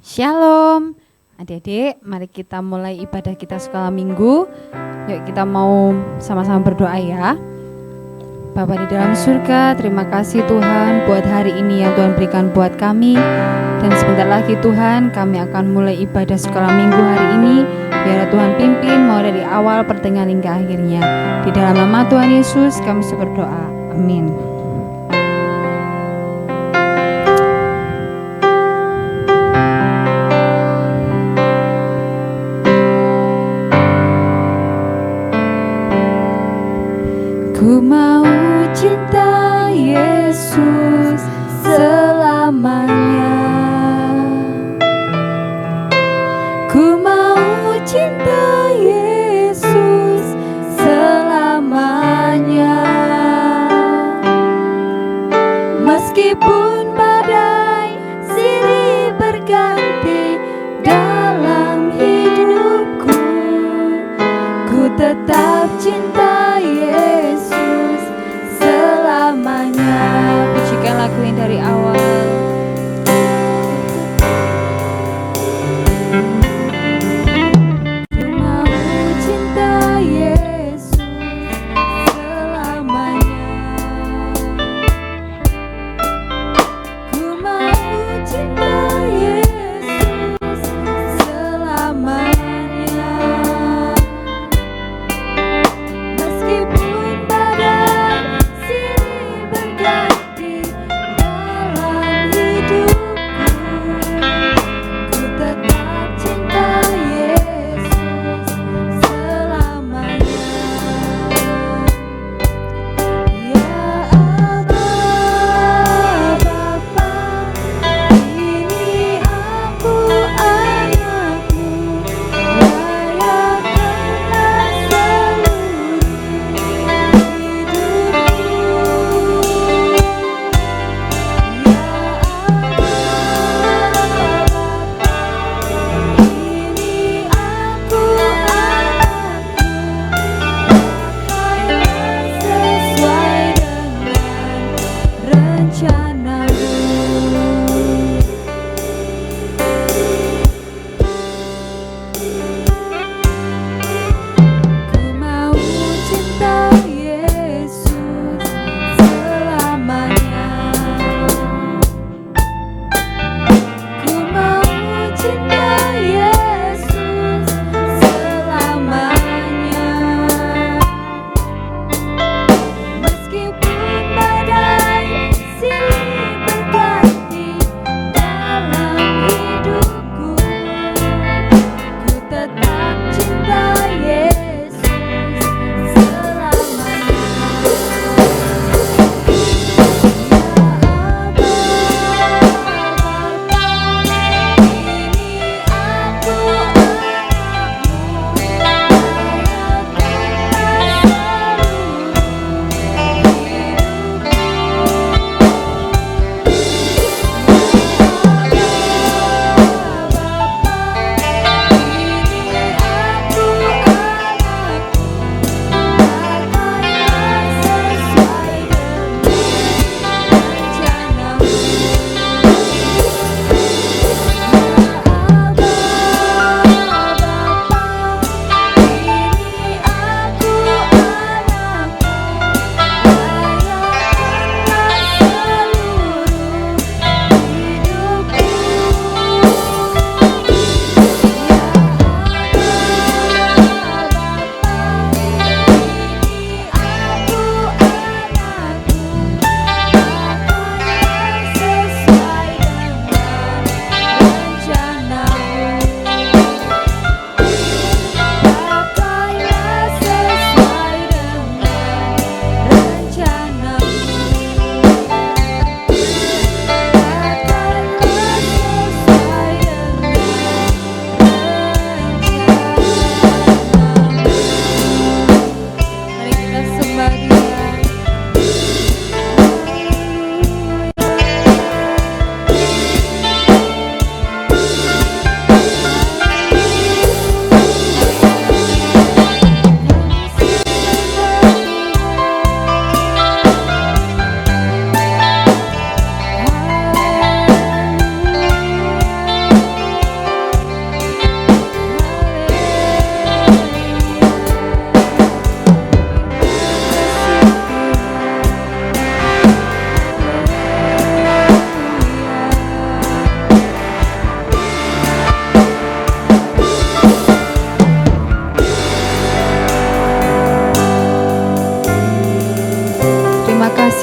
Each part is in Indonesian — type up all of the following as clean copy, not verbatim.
Shalom, adik-adik, mari kita mulai ibadah kita sekolah minggu. Yuk kita mau sama-sama berdoa ya. Bapa di dalam surga, terima kasih Tuhan buat hari ini yang Tuhan berikan buat kami. Dan sebentar lagi Tuhan, kami akan mulai ibadah sekolah minggu hari ini. Biar Tuhan pimpin mau dari awal pertengahan hingga akhirnya. Di dalam nama Tuhan Yesus kami berdoa, amin. Ku mau cinta Yesus selamanya. Ku mau cinta Yesus selamanya. Meskipun badai silih berganti dalam hidupku, ku tetap cinta Yesus selamanya. Pujikan lagu ini dari awal. Ku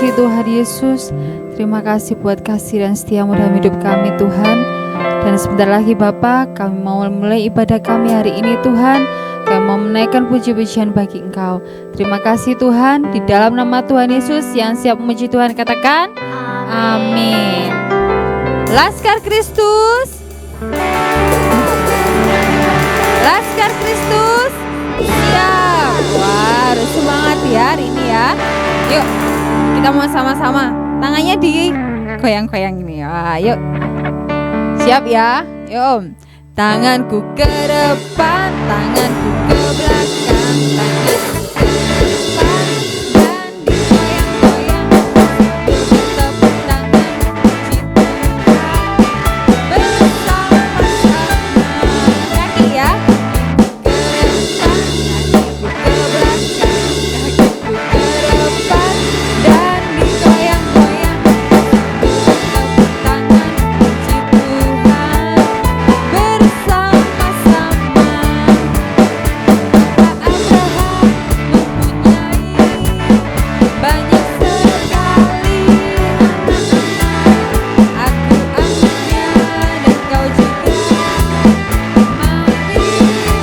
kasih Tuhan Yesus. Terima kasih buat kasih dan setia-Mu dalam hidup kami Tuhan. Dan sebentar lagi Bapa, kami mau mulai ibadah kami hari ini Tuhan. Kami mau menaikkan puji-pujian bagi Engkau. Terima kasih Tuhan. Di dalam nama Tuhan Yesus, yang siap memuji Tuhan katakan amin. Laskar Kristus, Laskar Kristus, siap. Wah, harus semangat ya hari ini ya. Yuk, kita mau sama-sama. Tangannya di goyang-goyang ini. Wah, yuk. Siap ya? Yuk. Tanganku ke depan, tanganku ke belakang, tanganku ke depan dan digoyang-goyang. Tepuk tangan puji Tuhan bersama-sama. Kaki ya. Ke depan, kakiku ke belakang, kakiku ke depan dan digoyang-goyang. Tepuk tangan puji Tuhan bersama-sama. Pak Abraham mempunyai banyak sekali anak-anak. Aku anaknya dan kau juga. Mari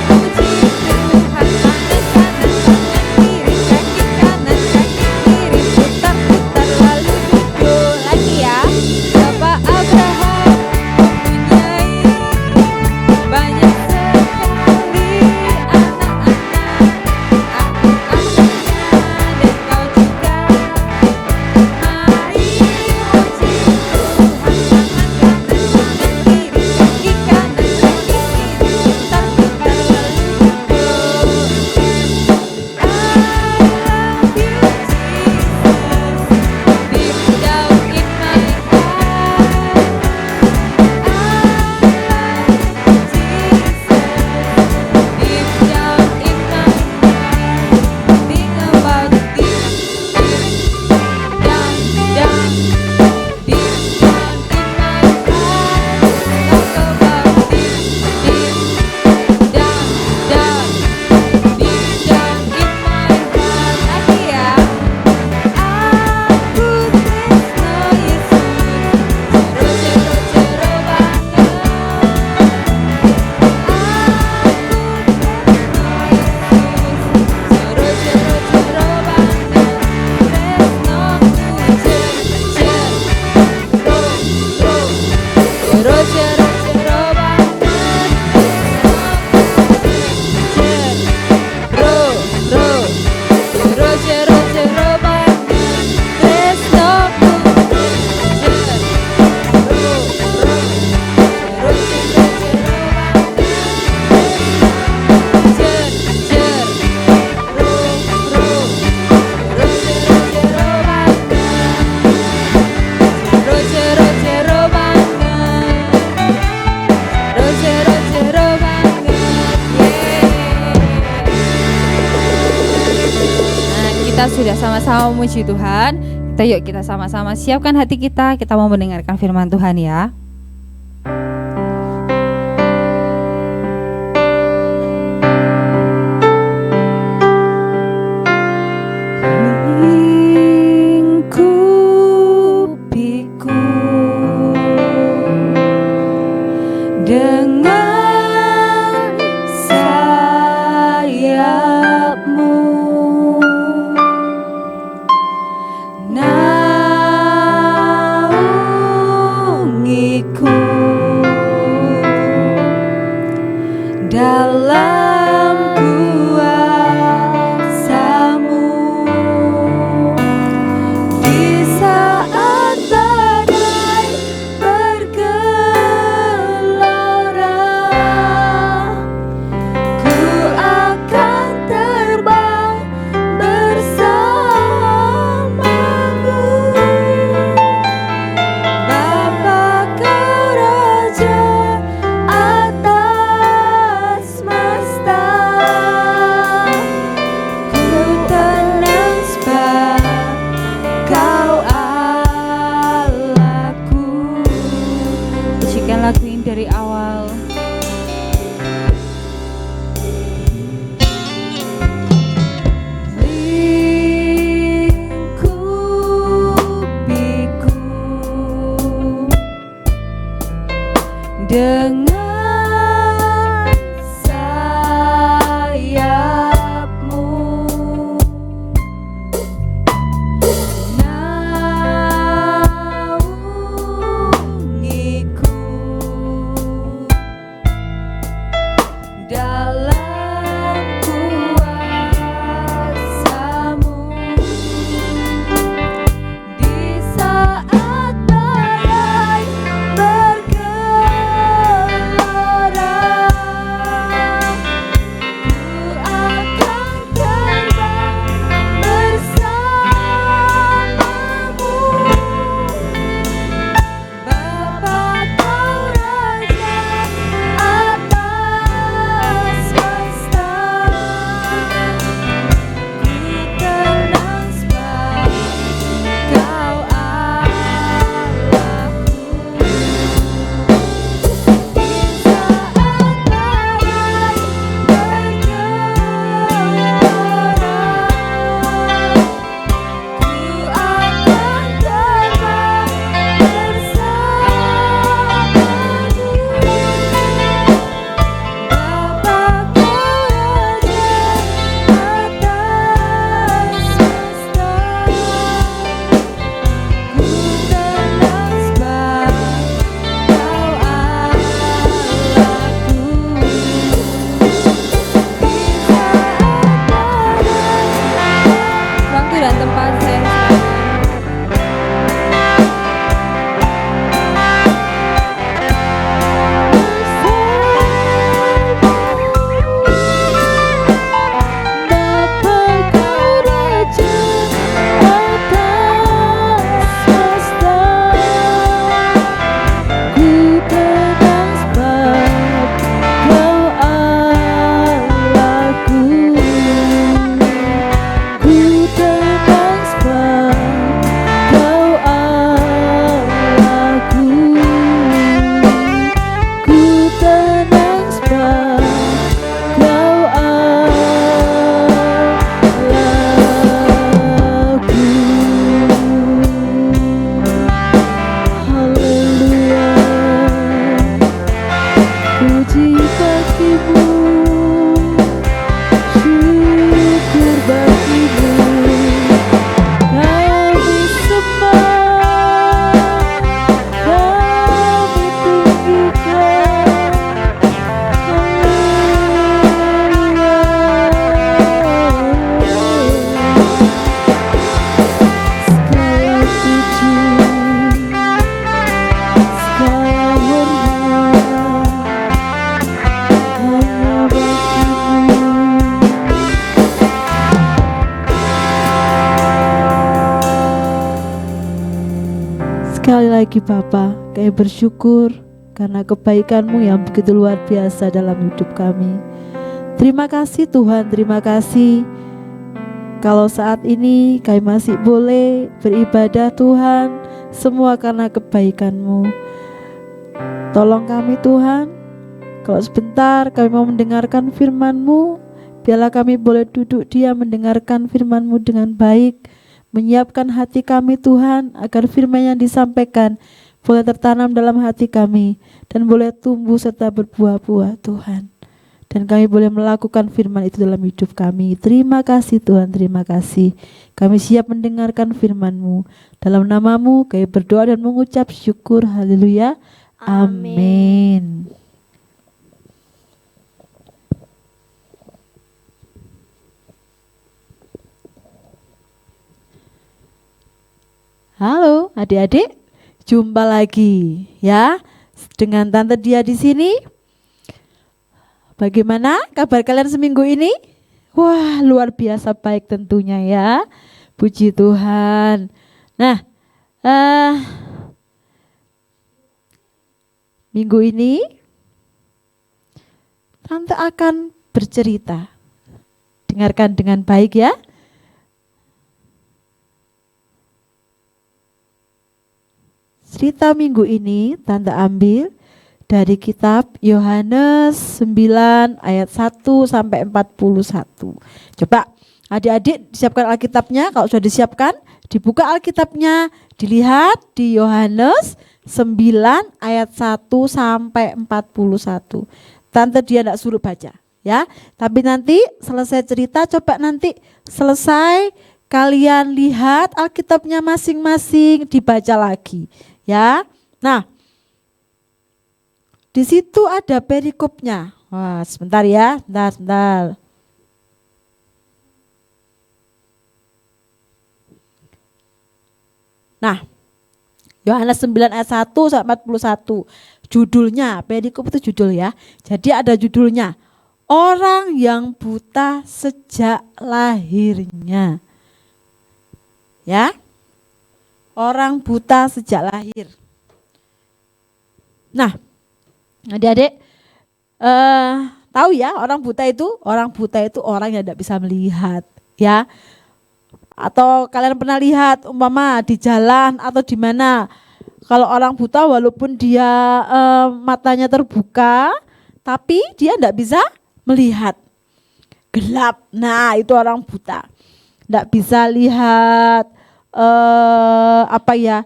puji Tuhan. Tangan kanan, tangan kiri, kaki kanan, kaki kiri, putar-putar lalu duduk lagi ya. Bapak Abraham mempunyai banyak sekali anak-anak. Aku anaknya dan kau juga. Mari puji Tuhan. Tangan kanan, tangan kiri, kaki kanan, kaki kiri, putar-putar lalu duduk. I love you Jesus, deep down in my heart. Deep down in my heart, think about deep, down, deep down in my heart. Talk about deep, down, deep down in my heart. Lagi ya. Aku tresno Yesus, jero-jero banget. Kita sudah sama-sama memuji Tuhan. Kita sama-sama siapkan hati kita mau mendengarkan firman Tuhan ya. Lingkupiku dengan sayap-Mu, naungiku dalam kuasa-Mu. Di saat badai bergelora, ku akan terbang bersama-Mu. Sekali lagi Bapa, kami bersyukur karena kebaikan-Mu yang begitu luar biasa dalam hidup kami. Terima kasih Tuhan, terima kasih kalau saat ini kami masih boleh beribadah Tuhan, semua karena kebaikan-Mu. Tolong kami Tuhan, kalau sebentar kami mau mendengarkan firman-Mu, biarlah kami boleh duduk diam mendengarkan firman-Mu dengan baik, menyiapkan hati kami Tuhan, agar firman yang disampaikan boleh tertanam dalam hati kami dan boleh tumbuh serta berbuah-buah Tuhan. Dan kami boleh melakukan firman itu dalam hidup kami. Terima kasih Tuhan, terima kasih. Kami siap mendengarkan firman-Mu. Dalam nama-Mu kami berdoa dan mengucap syukur. Haleluya. Amin. Halo adik-adik, jumpa lagi ya dengan Tante Dia di sini. Bagaimana kabar kalian seminggu ini? Wah, luar biasa baik tentunya ya. Puji Tuhan. Nah, minggu ini Tante akan bercerita. Dengarkan dengan baik ya. Cerita minggu ini Tante ambil dari kitab Yohanes 9 ayat 1 sampai 41. Coba adik-adik siapkan Alkitabnya. Kalau sudah disiapkan, dibuka Alkitabnya, dilihat di Yohanes 9 ayat 1 sampai 41. Tante Dia enggak suruh baca ya, tapi nanti selesai cerita, coba nanti selesai kalian lihat Alkitabnya masing-masing, dibaca lagi ya. Nah, di situ ada perikopnya. Wah, sebentar ya, sebentar. Nah, Yohanes 9 ayat 1 sampai 41. Judulnya, perikop itu judul ya. Jadi ada judulnya, orang yang buta sejak lahirnya. Ya. Orang buta sejak lahir. Nah, adik-adik tahu ya, orang buta itu orang yang tidak bisa melihat ya. Atau kalian pernah lihat umpama di jalan atau di mana, kalau orang buta walaupun dia matanya terbuka, tapi dia tidak bisa melihat, gelap. Nah, itu orang buta, tidak bisa lihat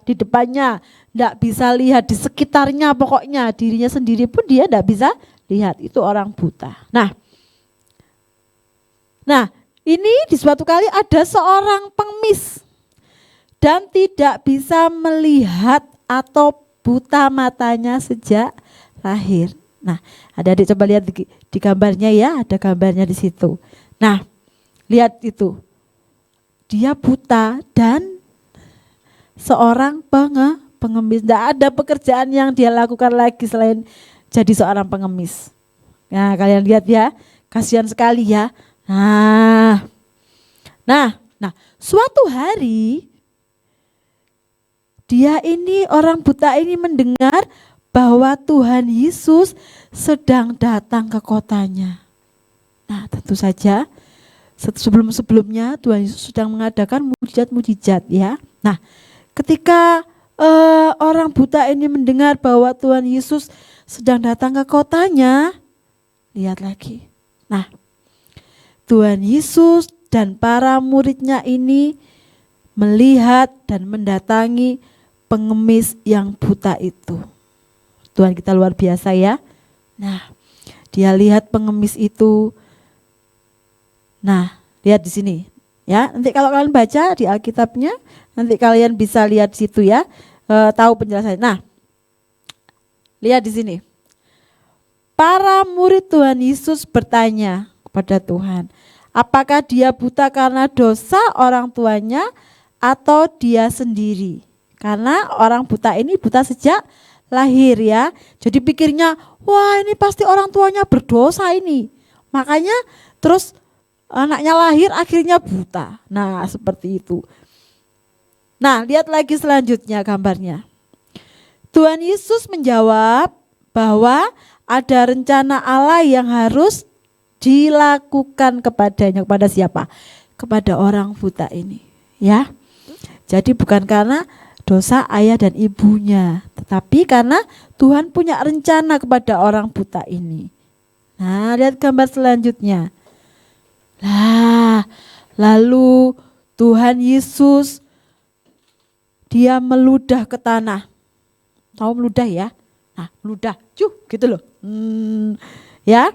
di depannya, tidak bisa lihat di sekitarnya, pokoknya dirinya sendiri pun dia tidak bisa lihat. Itu orang buta. Nah, ini di suatu kali ada seorang pengemis dan tidak bisa melihat atau buta matanya sejak lahir. Nah, adik-adik coba lihat di gambarnya ya, ada gambarnya di situ. Nah, lihat itu, dia buta dan seorang pengemis. Tidak ada pekerjaan yang dia lakukan lagi selain jadi seorang pengemis. Nah, kalian lihat ya, kasihan sekali ya. Nah, suatu hari orang buta ini mendengar bahwa Tuhan Yesus sedang datang ke kotanya. Nah, tentu saja sebelum-sebelumnya Tuhan Yesus sedang mengadakan mujizat-mujizat ya. Nah, ketika orang buta ini mendengar bahwa Tuhan Yesus sedang datang ke kotanya, lihat lagi. Nah, Tuhan Yesus dan para muridnya ini melihat dan mendatangi pengemis yang buta itu. Tuhan kita luar biasa ya. Nah, dia lihat pengemis itu. Nah, lihat di sini ya. Nanti kalau kalian baca di Alkitabnya, nanti kalian bisa lihat di situ ya, tahu penjelasannya. Nah, lihat di sini. Para murid Tuhan Yesus bertanya kepada Tuhan, apakah dia buta karena dosa orang tuanya atau dia sendiri? Karena orang buta ini buta sejak lahir ya. Jadi pikirnya, wah ini pasti orang tuanya berdosa ini. Makanya terus anaknya lahir akhirnya buta. Nah, seperti itu. Nah, lihat lagi selanjutnya gambarnya. Tuhan Yesus menjawab bahwa ada rencana Allah yang harus dilakukan kepadanya. Kepada siapa? Kepada orang buta ini, ya. Jadi bukan karena dosa ayah dan ibunya, tetapi karena Tuhan punya rencana kepada orang buta ini. Nah, lihat gambar selanjutnya. Lalu Tuhan Yesus dia meludah ke tanah. Tahu meludah ya? Nah, meludah, gitu loh. Ya,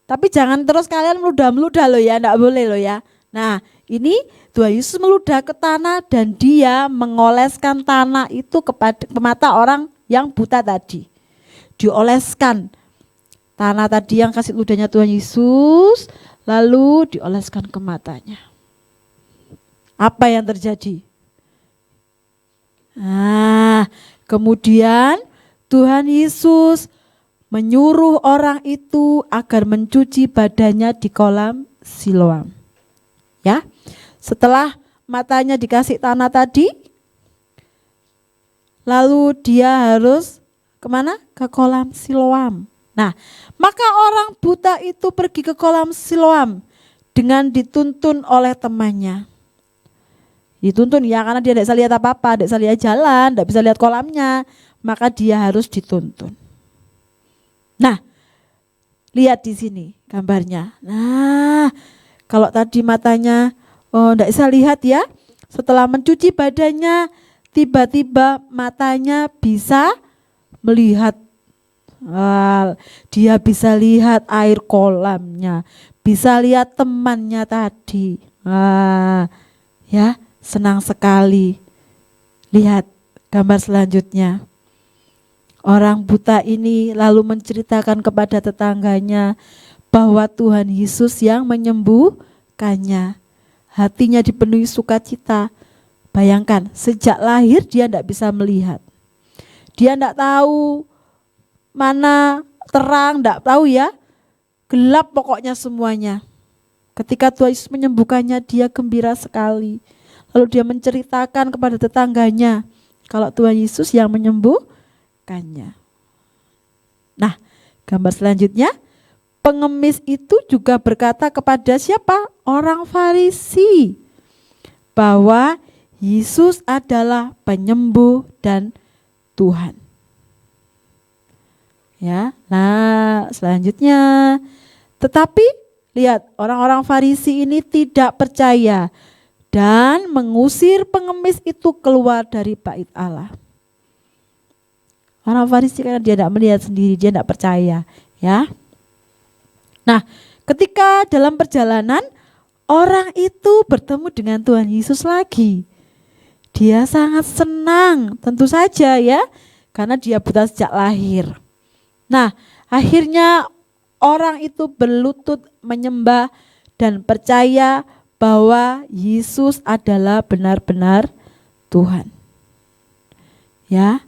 tapi jangan terus kalian meludah loh ya, enggak boleh loh ya. Nah, ini Tuhan Yesus meludah ke tanah dan dia mengoleskan tanah itu kepada mata orang yang buta tadi. Dioleskan tanah tadi yang kasih ludahnya Tuhan Yesus, lalu dioleskan ke matanya. Apa yang terjadi? Nah, kemudian Tuhan Yesus menyuruh orang itu agar mencuci badannya di kolam Siloam. Ya, setelah matanya dikasih tanah tadi, lalu dia harus kemana? Ke kolam Siloam. Nah, maka orang buta itu pergi ke kolam Siloam dengan dituntun oleh temannya. Dituntun ya, karena dia tidak bisa lihat apa-apa, tidak bisa lihat jalan, tidak bisa lihat kolamnya, maka dia harus dituntun. Nah, lihat di sini gambarnya. Nah, kalau tadi matanya tidak bisa lihat ya, setelah mencuci badannya, tiba-tiba matanya bisa melihat. Dia bisa lihat air kolamnya, bisa lihat temannya tadi. Ya, senang sekali. Lihat gambar selanjutnya. Orang buta ini lalu menceritakan kepada tetangganya bahwa Tuhan Yesus yang menyembuhkannya. Hatinya dipenuhi sukacita. Bayangkan, sejak lahir dia tidak bisa melihat. Dia tidak tahu mana terang, tidak tahu ya. Gelap pokoknya semuanya. Ketika Tuhan Yesus menyembuhkannya, dia gembira sekali. Lalu dia menceritakan kepada tetangganya kalau Tuhan Yesus yang menyembuhkannya. Nah, gambar selanjutnya, pengemis itu juga berkata kepada siapa? Orang Farisi, bahwa Yesus adalah penyembuh dan Tuhan. Ya, nah selanjutnya, tetapi lihat orang-orang Farisi ini tidak percaya dan mengusir pengemis itu keluar dari bait Allah. Orang Farisi karena dia tidak melihat sendiri, dia tidak percaya, ya. Nah, ketika dalam perjalanan orang itu bertemu dengan Tuhan Yesus lagi. Dia sangat senang, tentu saja ya, karena dia buta sejak lahir. Nah, akhirnya orang itu berlutut menyembah dan percaya bahwa Yesus adalah benar-benar Tuhan. Ya.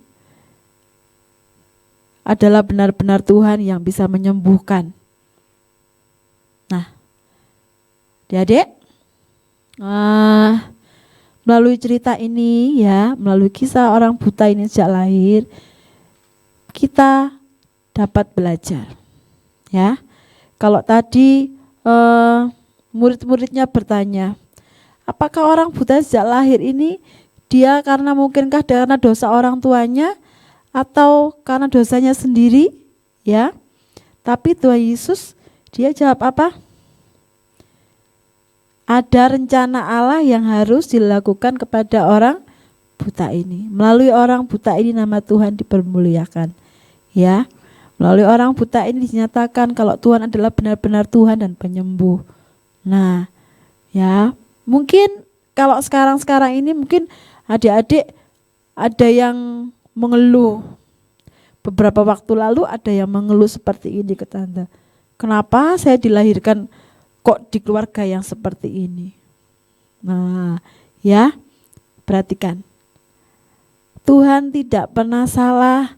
Adalah benar-benar Tuhan yang bisa menyembuhkan. Nah, adik-adik, melalui cerita ini ya, melalui kisah orang buta ini sejak lahir, kita dapat belajar. Ya, kalau tadi murid-muridnya bertanya, apakah orang buta sejak lahir ini dia karena mungkinkah karena dosa orang tuanya atau karena dosanya sendiri? Ya, tapi Tuhan Yesus dia jawab apa? Ada rencana Allah yang harus dilakukan kepada orang buta ini. Melalui orang buta ini nama Tuhan dipermuliakan. Ya, melalui orang buta ini dinyatakan kalau Tuhan adalah benar-benar Tuhan dan penyembuh. Nah, ya, mungkin kalau sekarang ini mungkin adik-adik ada yang mengeluh. Beberapa waktu lalu ada yang mengeluh seperti ini ke tante. Kenapa saya dilahirkan kok di keluarga yang seperti ini? Nah, ya, perhatikan. Tuhan tidak pernah salah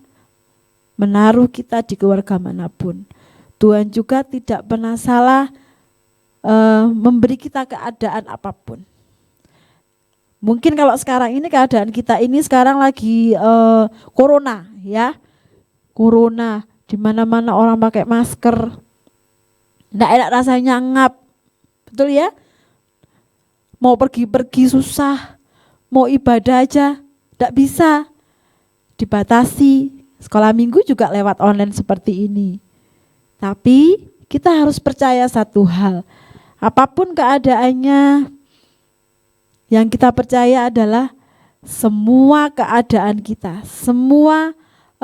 menaruh kita di keluarga manapun. Tuhan juga tidak pernah salah memberi kita keadaan apapun. Mungkin kalau sekarang ini keadaan kita ini sekarang lagi corona ya. Corona, di mana-mana orang pakai masker. Nggak enak rasanya, ngap. Betul ya? Mau pergi-pergi susah. Mau ibadah aja nggak bisa. Dibatasi. Sekolah minggu juga lewat online seperti ini. Tapi kita harus percaya satu hal. Apapun keadaannya, yang kita percaya adalah semua keadaan kita, semua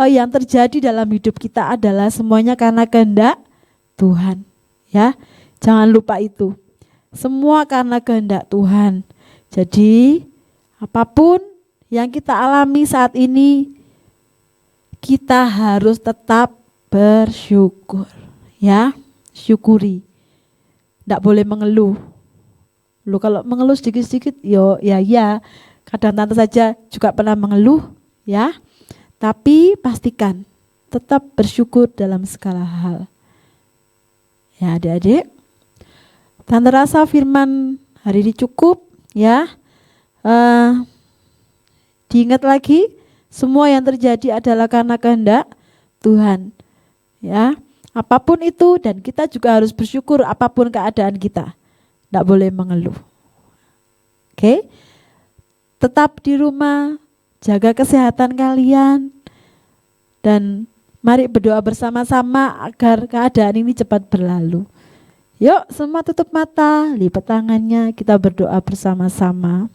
yang terjadi dalam hidup kita adalah semuanya karena kehendak Tuhan. Ya, jangan lupa itu. Semua karena kehendak Tuhan. Jadi, apapun yang kita alami saat ini, kita harus tetap bersyukur. Ya, syukuri. Tidak boleh mengeluh. Lu kalau mengeluh sedikit-sedikit, ya, kadang tante saja juga pernah mengeluh, ya. Tapi pastikan tetap bersyukur dalam segala hal. Ya adik-adik, tante rasa firman hari ini cukup, ya. Diingat lagi, semua yang terjadi adalah karena kehendak Tuhan, ya. Apapun itu, dan kita juga harus bersyukur apapun keadaan kita. Tidak boleh mengeluh. Oke? Tetap di rumah, jaga kesehatan kalian, dan mari berdoa bersama-sama agar keadaan ini cepat berlalu. Yuk semua tutup mata, lipat tangannya, kita berdoa bersama-sama.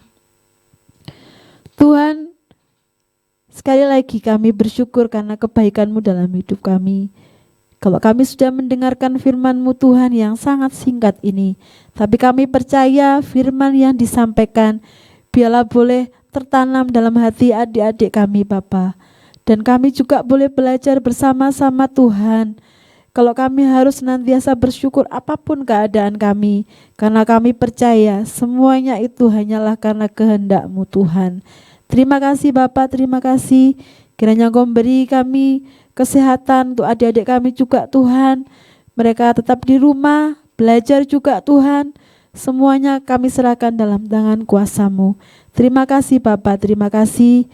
Tuhan, sekali lagi kami bersyukur karena kebaikan-Mu dalam hidup kami. Kalau kami sudah mendengarkan firman-Mu Tuhan yang sangat singkat ini, tapi kami percaya firman yang disampaikan biarlah boleh tertanam dalam hati adik-adik kami Bapa. Dan kami juga boleh belajar bersama-sama Tuhan. Kalau kami harus senantiasa bersyukur apapun keadaan kami, karena kami percaya semuanya itu hanyalah karena kehendak-Mu Tuhan. Terima kasih Bapa, terima kasih. Kiranya Engkau memberi kami kesehatan untuk adik-adik kami juga Tuhan. Mereka tetap di rumah, belajar juga Tuhan. Semuanya kami serahkan dalam tangan kuasa-Mu. Terima kasih Bapa, terima kasih.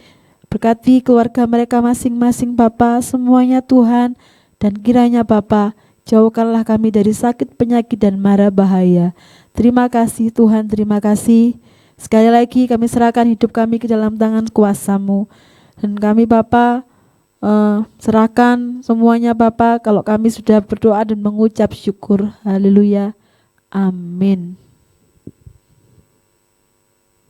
Berkati keluarga mereka masing-masing Bapa, semuanya Tuhan. Dan kiranya Bapa, jauhkanlah kami dari sakit, penyakit, dan mara bahaya. Terima kasih Tuhan, terima kasih. Sekali lagi kami serahkan hidup kami ke dalam tangan kuasa-Mu. Dan kami Bapa, serahkan semuanya Bapa, kalau kami sudah berdoa dan mengucap syukur. Haleluya. Amin.